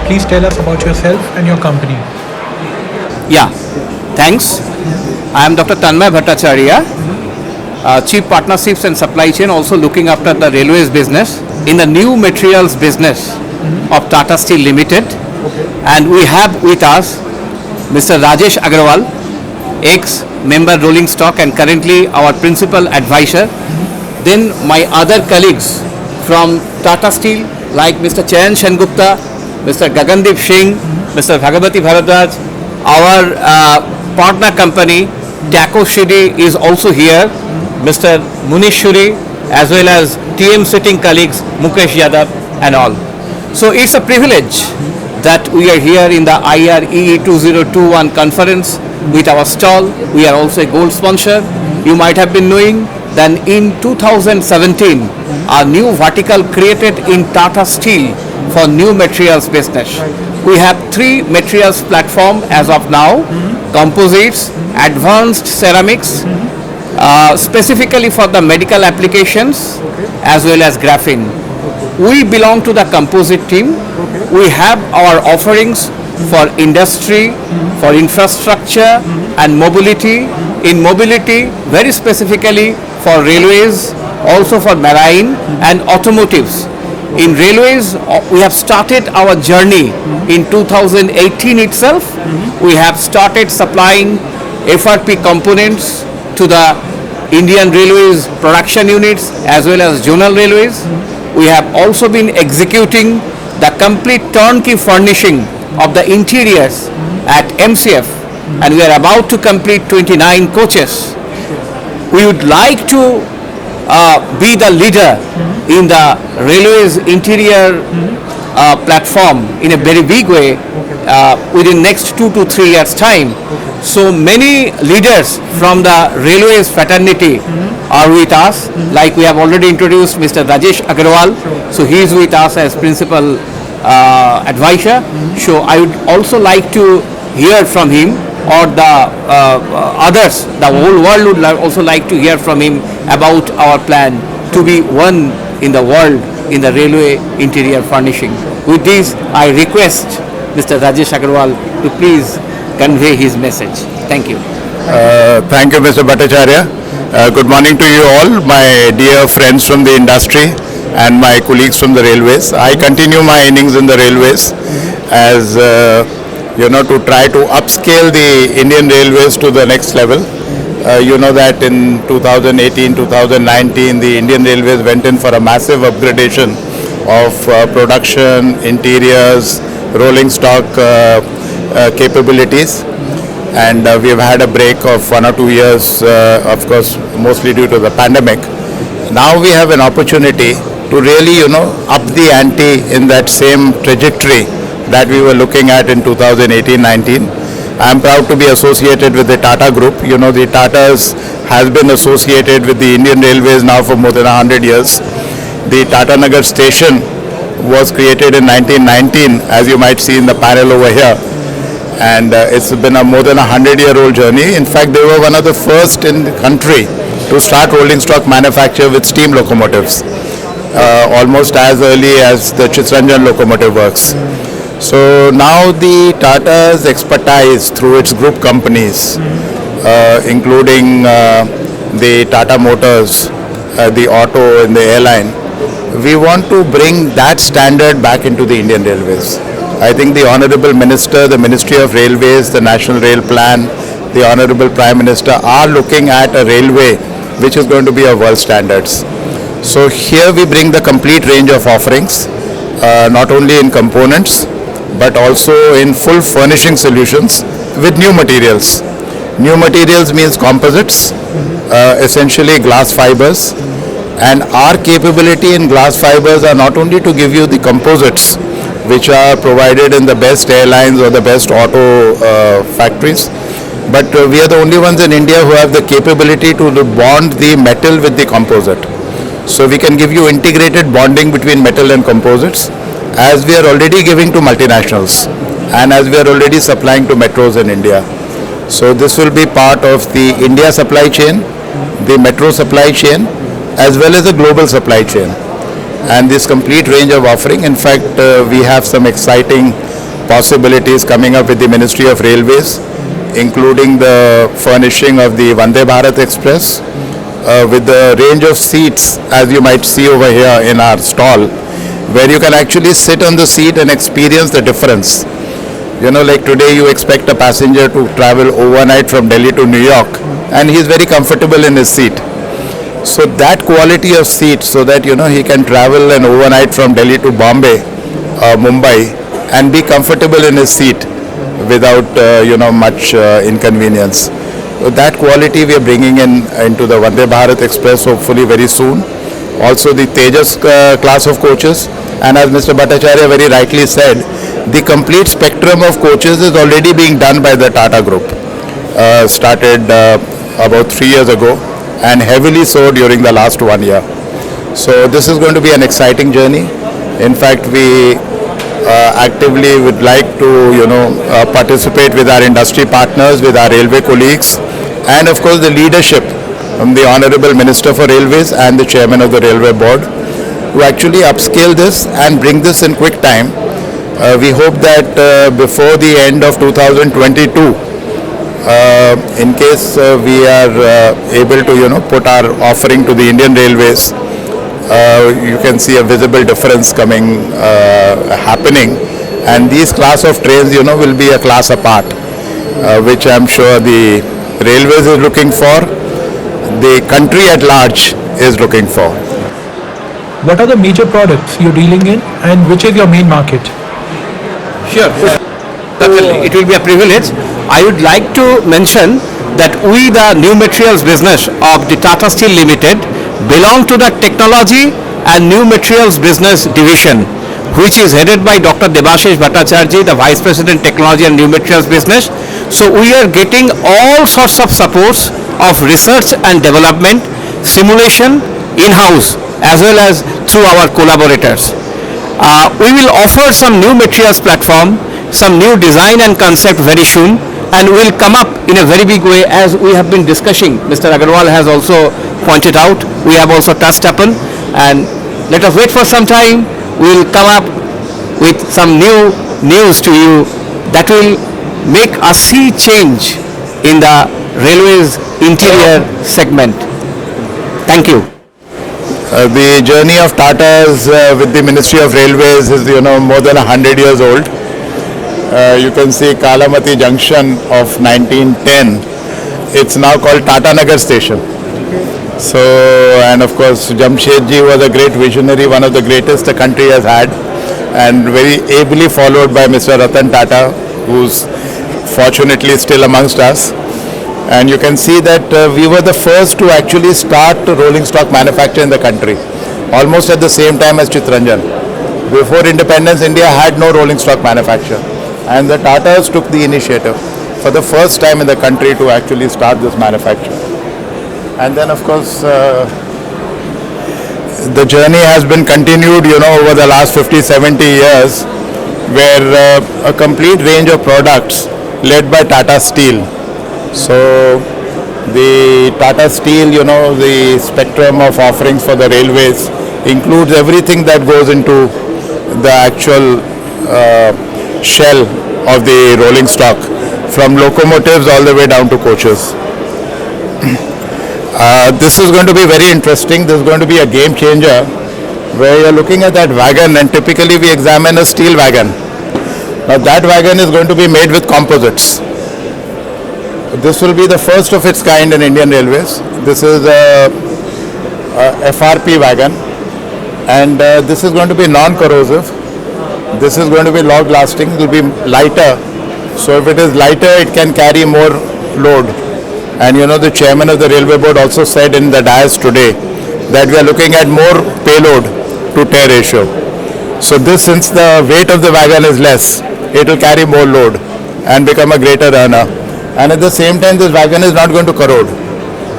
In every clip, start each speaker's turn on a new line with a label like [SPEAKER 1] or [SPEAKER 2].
[SPEAKER 1] Please tell us about yourself and your company.
[SPEAKER 2] Yeah, thanks. I am Dr. Tanmay Bhattacharyya, Chief Partnerships and Supply Chain, also looking after the railways business in the new materials business of Tata Steel Limited. And we have with us Mr. Rajesh Agrawal, ex-member rolling stock and currently our principal advisor. Then my other colleagues from Tata Steel like Mr. Chayan Sengupta, Mr. Gagandeep Singh, Mr. Bhagavati Bharadwaj, our partner company Taco Shidi is also here, Mr. Munish Shuri, as well as TM sitting colleagues Mukesh Yadav and all. So it's a privilege that we are here in the IREE 2021 conference with our stall. We are also a gold sponsor. You might have been knowing that in 2017, a new vertical created in Tata Steel for new materials business. We have 3 materials platform as of now: composites, advanced ceramics, specifically for the medical applications, as well as graphene. We belong to the composite team. We have our offerings for industry, for infrastructure and mobility. In mobility, very specifically for railways, also for marine and automotives. In railways, we have started our journey in 2018 itself. We have started supplying FRP components to the Indian Railways production units as well as zonal railways. We have also been executing the complete turnkey furnishing of the interiors at MCF, and we are about to complete 29 coaches. We would like to be the leader in the railways interior platform in a very big way within next 2 to 3 years time. So many leaders from the railways fraternity are with us. Like we have already introduced Mr. Rajesh Agrawal. So he is with us as principal advisor. So I would also like to hear from him, or the others, the whole world would also like to hear from him about our plan to be one in the world in the railway interior furnishing. With this, I request Mr. Rajesh Agrawal to please convey his message. Thank you.
[SPEAKER 3] Thank you, Mr. Bhattacharya. Good morning to you all, my dear friends from the industry and my colleagues from the railways. I continue my innings in the railways as to try to upscale the Indian Railways to the next level. You know that in 2018, 2019, the Indian Railways went in for a massive upgradation of production, interiors, rolling stock capabilities. And we have had a break of 1 or 2 years, of course, mostly due to the pandemic. Now we have an opportunity to really, up the ante in that same trajectory that we were looking at in 2018-19. I am proud to be associated with the Tata Group. The Tatas has been associated with the Indian Railways now for more than 100 years. The Tata Nagar station was created in 1919, as you might see in the panel over here. And it's been a more than 100-year-old journey. In fact, they were one of the first in the country to start rolling stock manufacture with steam locomotives, almost as early as the Chittaranjan locomotive works. So now the Tata's expertise through its group companies, including the Tata Motors, the auto and the airline, we want to bring that standard back into the Indian Railways. I think the Honourable Minister, the Ministry of Railways, the National Rail Plan, the Honourable Prime Minister are looking at a railway which is going to be of world standards. So here we bring the complete range of offerings, not only in components, but also in full furnishing solutions with new materials. New materials means composites, essentially glass fibers, and our capability in glass fibers are not only to give you the composites which are provided in the best airlines or the best auto factories, but we are the only ones in India who have the capability to bond the metal with the composite. So we can give you integrated bonding between metal and composites, as we are already giving to multinationals and as we are already supplying to metros in India. So this will be part of the India supply chain, the metro supply chain, as well as the global supply chain. And this complete range of offering, in fact, we have some exciting possibilities coming up with the Ministry of Railways, including the furnishing of the Vande Bharat Express with the range of seats, as you might see over here in our stall, where you can actually sit on the seat and experience the difference. You know, like today you expect a passenger to travel overnight from Delhi to New York, and he's very comfortable in his seat. So that quality of seat, so that he can travel an overnight from Delhi to Bombay, Mumbai, and be comfortable in his seat without much inconvenience. So that quality we are bringing into the Vande Bharat Express hopefully very soon. Also the Tejas class of coaches, and as Mr. Bhattacharya very rightly said, the complete spectrum of coaches is already being done by the Tata Group. Started about 3 years ago and heavily so during the last 1 year. So this is going to be an exciting journey. In fact, we actively would like to participate with our industry partners, with our railway colleagues, and of course the leadership from the Honorable Minister for Railways and the Chairman of the Railway Board to actually upscale this and bring this in quick time. We hope that before the end of 2022, in case we are able to put our offering to the Indian Railways, you can see a visible difference happening, and these class of trains will be a class apart, which I'm sure the Railways is looking for, the country at large is looking for.
[SPEAKER 1] What are the major products you're dealing in, and which is your main market?
[SPEAKER 2] Sure. Certainly, it will be a privilege. I would like to mention that we, the new materials business of the Tata Steel Limited, belong to the technology and new materials business division, which is headed by Dr. Shri Rajesh Agrawal, the Vice President Technology and New Materials Business. So we are getting all sorts of supports of research and development, simulation in-house as well as through our collaborators. We will offer some new materials platform, some new design and concept very soon, and will come up in a very big way, as we have been discussing. Mr. Agrawal has also pointed out, we have also touched upon, and let us wait for some time. We will come up with some new news to you that will make a sea change in the railways interior segment. Thank you.
[SPEAKER 3] The journey of Tata's with the Ministry of Railways is more than 100 years old. You can see Kalamati Junction of 1910. It's now called Tata Nagar Station. So, and of course Jamshedji was a great visionary, one of the greatest the country has had, and very ably followed by Mr. Ratan Tata, who's fortunately still amongst us. And you can see that we were the first to actually start rolling stock manufacture in the country, almost at the same time as Chittaranjan. Before independence, India had no rolling stock manufacture, and the Tatas took the initiative for the first time in the country to actually start this manufacture. And then of course the journey has been continued over the last 50-70 years, where a complete range of products led by Tata Steel. So the Tata Steel, the spectrum of offerings for the railways includes everything that goes into the actual shell of the rolling stock, from locomotives all the way down to coaches. This is going to be very interesting. This is going to be a game changer, where you're looking at that wagon, and typically we examine a steel wagon. Now that wagon is going to be made with composites. This will be the first of its kind in Indian Railways. This is a FRP wagon, and this is going to be non-corrosive. This is going to be long lasting. It will be lighter. So if it is lighter, it can carry more load. And the chairman of the railway board also said in the dais today that we are looking at more payload to tear ratio. So this, since the weight of the wagon is less, it will carry more load and become a greater earner. And at the same time, this wagon is not going to corrode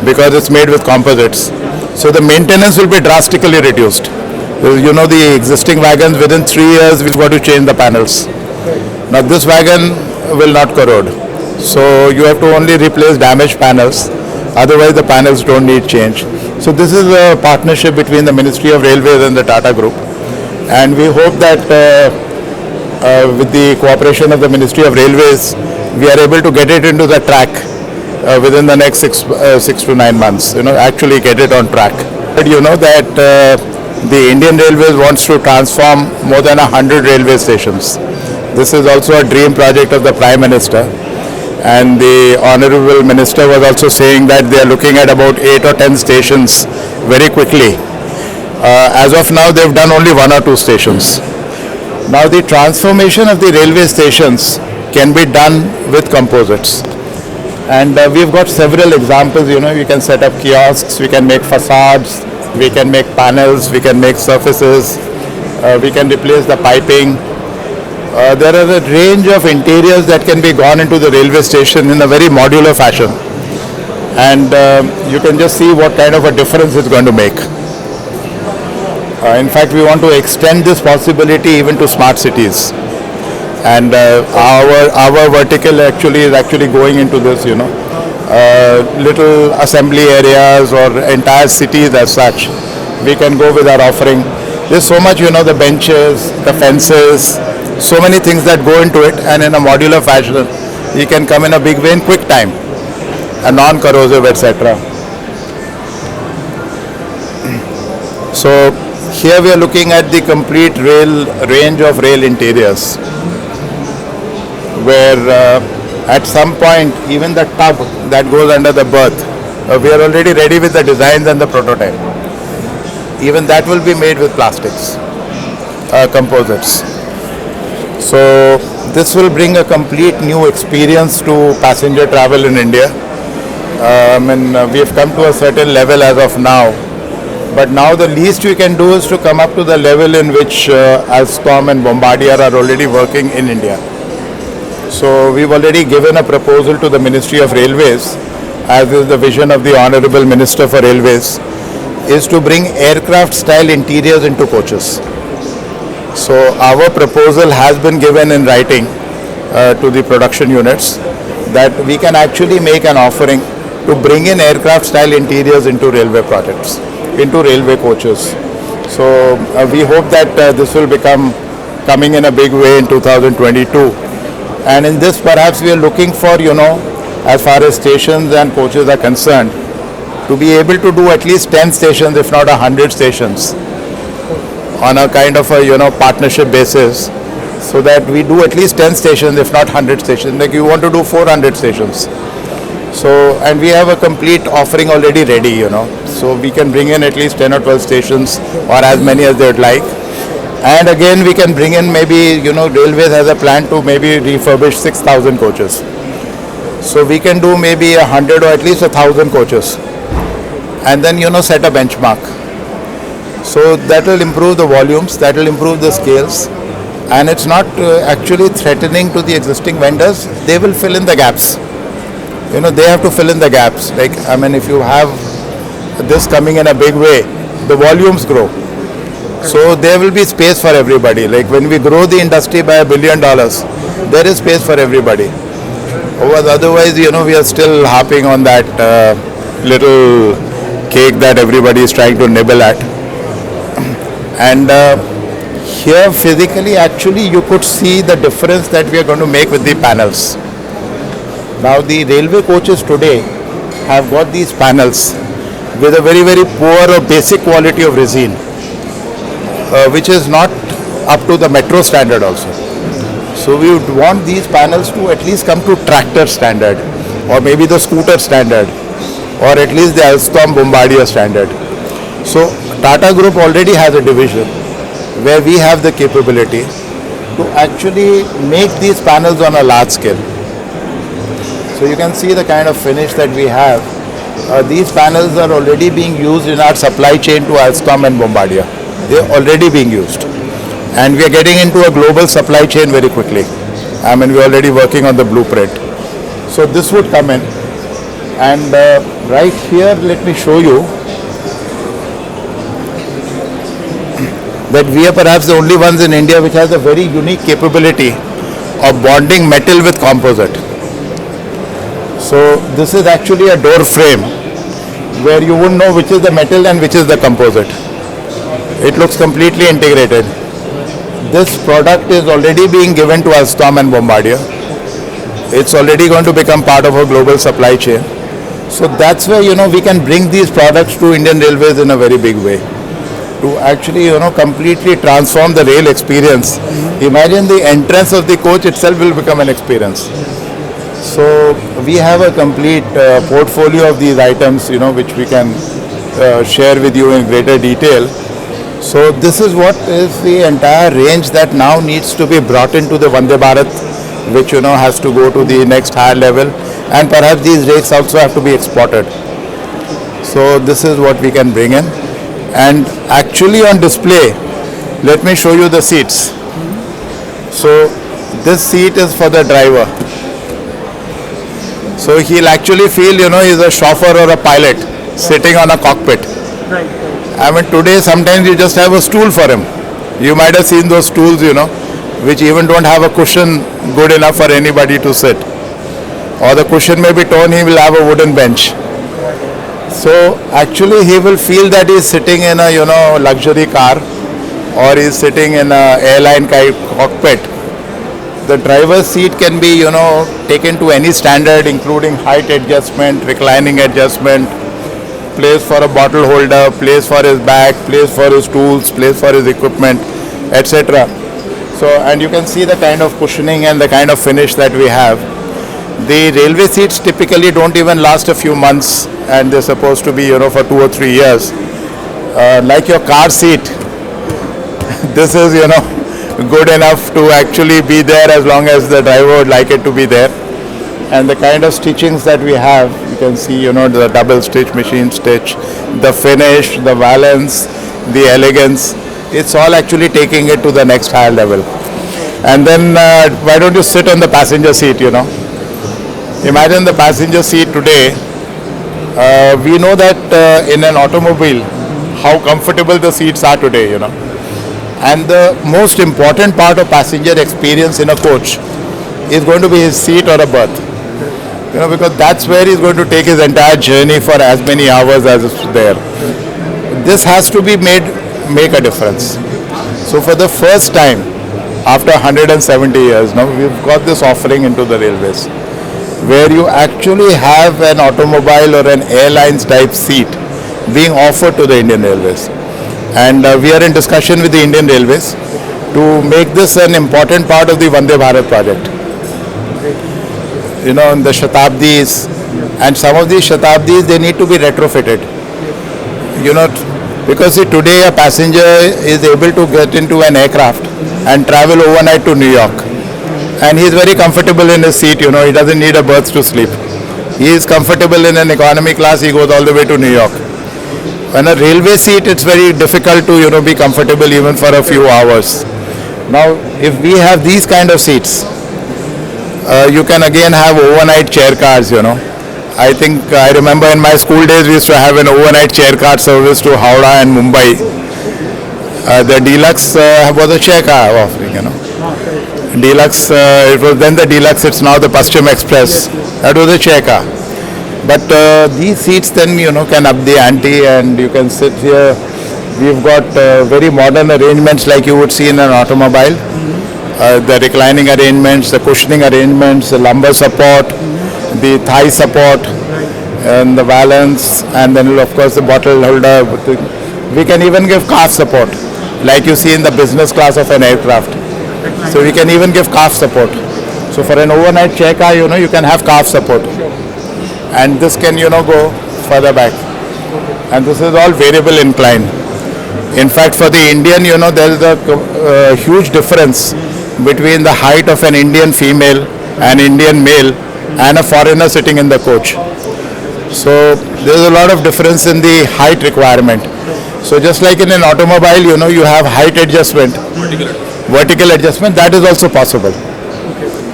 [SPEAKER 3] because it's made with composites. So the maintenance will be drastically reduced. The existing wagons, within 3 years we've got to change the panels. Now this wagon will not corrode. So you have to only replace damaged panels. Otherwise the panels don't need change. So this is a partnership between the Ministry of Railways and the Tata Group. And we hope that with the cooperation of the Ministry of Railways, we are able to get it into the track within the next 6 to 9 months. Actually get it on track. But you know that the Indian Railways wants to transform more than 100 railway stations. This is also a dream project of the Prime Minister. And the Honorable Minister was also saying that they are looking at about 8 or 10 stations very quickly. As of now, they've done only 1 or 2 stations. Now, the transformation of the railway stations can be done with composites. And we've got several examples. We can set up kiosks, we can make facades, we can make panels, we can make surfaces, we can replace the piping. There are a range of interiors that can be gone into the railway station in a very modular fashion. And you can just see what kind of a difference it's going to make. In fact, we want to extend this possibility even to smart cities. And our vertical is actually going into this, little assembly areas or entire cities as such. We can go with our offering. There's so much, the benches, the fences, so many things that go into it, and in a modular fashion, you can come in a big way in quick time, and non-corrosive, etc. So here we are looking at the complete range of rail interiors, where at some point even the tub that goes under the berth, we are already ready with the designs and the prototype. Even that will be made with plastics, composites. So this will bring a complete new experience to passenger travel in India. We have come to a certain level as of now. But now the least we can do is to come up to the level in which Alstom and Bombardier are already working in India. So we've already given a proposal to the Ministry of Railways, as is the vision of the Honorable Minister for Railways, is to bring aircraft style interiors into coaches. So our proposal has been given in writing to the production units that we can actually make an offering to bring in aircraft style interiors into railway projects, into railway coaches. So we hope that this will become coming in a big way in 2022. And in this perhaps we are looking for, as far as stations and coaches are concerned, to be able to do at least 10 stations, if not 100 stations, on a kind of a partnership basis, so that we do at least 10 stations, if not 100 stations. Like you want to do 400 stations. So, and we have a complete offering already ready, so we can bring in at least 10 or 12 stations, or as many as they would like. And again, we can bring in maybe, Railways has a plan to maybe refurbish 6,000 coaches. So we can do maybe 100 or at least 1,000 coaches, and then set a benchmark. So that will improve the volumes, that will improve the scales, and it's not actually threatening to the existing vendors. They will fill in the gaps. They have to fill in the gaps. Like, if you have this coming in a big way, the volumes grow. So there will be space for everybody. Like when we grow the industry by $1 billion, there is space for everybody. Otherwise, we are still harping on that little cake that everybody is trying to nibble at. And here physically, actually, you could see the difference that we are going to make with the panels. Now, the railway coaches today have got these panels with a very, very poor or basic quality of resin, which is not up to the metro standard also. So we would want these panels to at least come to tractor standard, or maybe the scooter standard, or at least the Alstom Bombardier standard. So Tata Group already has a division where we have the capability to actually make these panels on a large scale. So you can see the kind of finish that we have. These panels are already being used in our supply chain to Alstom and Bombardier. They are already being used. And we are getting into a global supply chain very quickly. We are already working on the blueprint. So this would come in. And right here, let me show you that we are perhaps the only ones in India which has a very unique capability of bonding metal with composite. So this is actually a door frame where you wouldn't know which is the metal and which is the composite. It looks completely integrated. this product is already being given to Alstom and Bombardier. It's already going to become part of our global supply chain. So that's where, we can bring these products to Indian Railways in a very big way. To actually, completely transform the rail experience. Imagine the entrance of the coach itself will become an experience. So we have a complete portfolio of these items, which we can share with you in greater detail. So this is what is the entire range that now needs to be brought into the Vande Bharat, which has to go to the next higher level, and perhaps these rakes also have to be exported. So this is what we can bring in. And actually on display, let me show you the seats. So this seat is for the driver. So he'll actually feel, he's a chauffeur or a pilot sitting on a cockpit.
[SPEAKER 4] Right.
[SPEAKER 3] I mean, today sometimes you just have a stool for him. You might have seen those stools, which even don't have a cushion good enough for anybody to sit. Or the cushion may be torn, he will have a wooden bench. So actually he will feel that he is sitting in a luxury car, or he is sitting in a airline cockpit. The driver's seat can be taken to any standard, including height adjustment, reclining adjustment, place for a bottle holder, place for his bag, place for his tools, place for his equipment, etc. So, and you can see the kind of cushioning and the kind of finish that we have. The railway seats typically don't even last a few months, and they're supposed to be, for 2 or 3 years. Like your car seat, this is, good enough to actually be there as long as the driver would like it to be there. And the kind of stitchings that we have, you can see, the double stitch, machine stitch, the finish, the valance, the elegance, it's all actually taking it to the next higher level. And then why don't you sit on the passenger seat, Imagine the passenger seat today. We know that in an automobile, how comfortable the seats are today, And the most important part of passenger experience in a coach is going to be his seat or a berth. Because that's where he's going to take his entire journey for as many hours as is there. This has to be make a difference. So for the first time, after 170 years, now we've got this offering into the railways, where you actually have an automobile or an airlines type seat being offered to the Indian Railways. And we are in discussion with the Indian Railways to make this an important part of the Vande Bharat project. In the Shatabdis, and some of these Shatabdis, they need to be retrofitted. Because today a passenger is able to get into an aircraft and travel overnight to New York. And he is very comfortable in his seat, he doesn't need a berth to sleep. He is comfortable in an economy class, he goes all the way to New York. On a railway seat, it's very difficult to, be comfortable even for a few hours. Now, if we have these kind of seats, you can again have overnight chair cars, I think I remember in my school days we used to have an overnight chair car service to Howrah and Mumbai. The Deluxe was a chair car offering, Deluxe, it was then the Deluxe, it's now the Paschim Express. That was a chair car. But these seats then, can up the ante, and you can sit here. We've got very modern arrangements like you would see in an automobile. The reclining arrangements, the cushioning arrangements, the lumbar support, the thigh support, and the valance, and then of course the bottle holder. We can even give calf support, like you see in the business class of an aircraft. So we can even give calf support. So for an overnight chair car, you can have calf support. And this can, go further back. And this is all variable incline. In fact, for the Indian, there is a huge difference between the height of an Indian female, an Indian male, and a foreigner sitting in the coach. So there is a lot of difference in the height requirement. So just like in an automobile, you have height adjustment, vertical adjustment, that is also possible.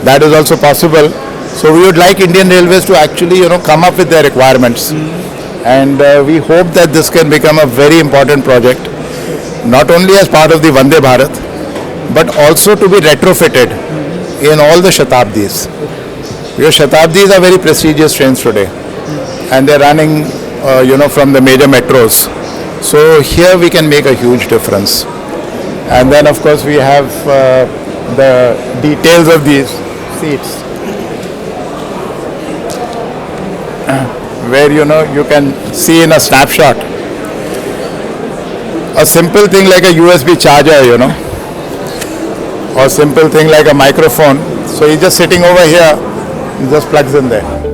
[SPEAKER 3] That is also possible. So we would like Indian Railways to actually, come up with their requirements. And we hope that this can become a very important project, not only as part of the Vande Bharat, but also to be retrofitted in all the Shatabdis. Because Shatabdis are very prestigious trains today, and they're running, from the major metros. So here we can make a huge difference. And then of course we have the details of these seats, where you can see in a snapshot a simple thing like a USB charger, or simple thing like a microphone. So he's just sitting over here, he just plugs in there.